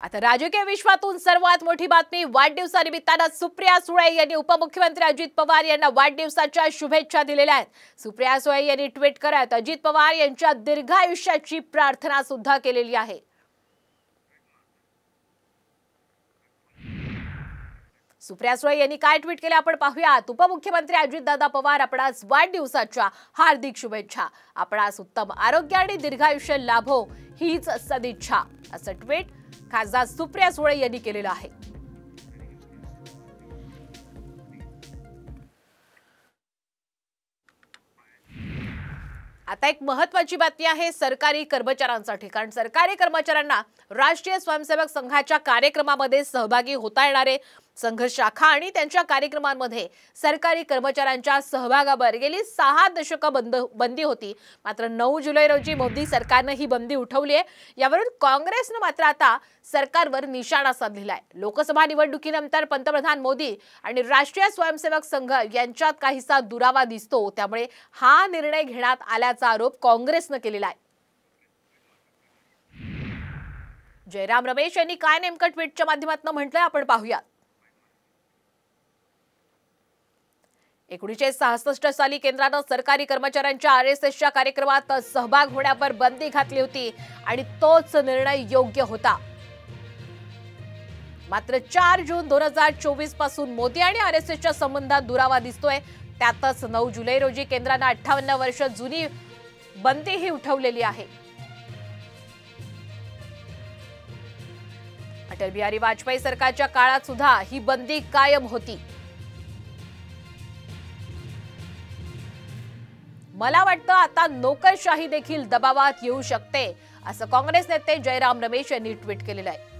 आता राजकीय विश्वातून सर्वात मोठी बातमी वाढदिवसानिमित्तानं सुप्रिया सुळे यांनी उपमुख्यमंत्री अजित पवार यांना वाढदिवसाच्या शुभेच्छा दिलेल्या आहेत। सुप्रिया सुळे यांनी ट्विट करत अजित पवार यांच्या दीर्घायुष्याची प्रार्थना सुद्धा केलेली आहे। सुप्रिया सुळे यांनी काय ट्विट केले आपण पाहूयात। उपमुख्यमंत्री अजितदादा पवार आपणास वाढदिवसाच्या हार्दिक शुभेच्छा। आपणास उत्तम आरोग्य आणि दीर्घायुष्य लाभो हीच सदिच्छा असं ट्विट खासदार सुप्रिया सुळे यांनी केलेलं आहे। आता एक महत्त्वाची बातमी आहे सरकारी कर्मचाऱ्यांसाठी, कारण सरकारी कर्मचाऱ्यांना राष्ट्रीय स्वयंसेवक संघाच्या कार्यक्रमामध्ये सहभागी होता येणार आहे। संघ शाखा आणि त्यांच्या कार्यक्रमांमध्ये सरकारी कर्मचाऱ्यांच्या सहभागावर गेली 6 दशकं बंदी होती। मात्र 9 जुलै रोजी मोदी सरकारने ही बंदी उठवली आहे। यावरून काँग्रेसने मात्र आता सरकारवर निशाणा साधलेला आहे। लोकसभा निवडणुकीनंतर पंतप्रधान मोदी आणि राष्ट्रीय स्वयंसेवक संघ यांच्यात काहीसा दुरावा दिसतो, त्यामुळे हा निर्णय घेण्यात आल्याचा आरोप काँग्रेसने केलेला आहे। जयराम रमेश यांनी काय नेमकं ट्विटच्या माध्यमातून म्हटलंय आपण पाहूया। 1966 साली केंद्राने सरकारी कर्मचाऱ्यांच्या आरएसएसच्या कार्यक्रमात सहभाग होण्यावर बंदी घातली होती आणि तोच निर्णय योग्य होता। मात्र 4 जून 2024 पासून मोदी आणि आरएसएसच्या संबंधात दुरावा दिसतोय। त्यातच 9 जुलै रोजी केंद्राने 58 वर्ष जुनी बंदी ही उठवलेली आहे। अटल बिहारी वाजपेयी सरकारच्या काळात सुद्धा ही बंदी कायम होती। मला वाटतं आता नोकरशाही देखील दबावात येऊ शकते असं काँग्रेस नेते जयराम रमेश यांनी ट्विट केलेलं आहे।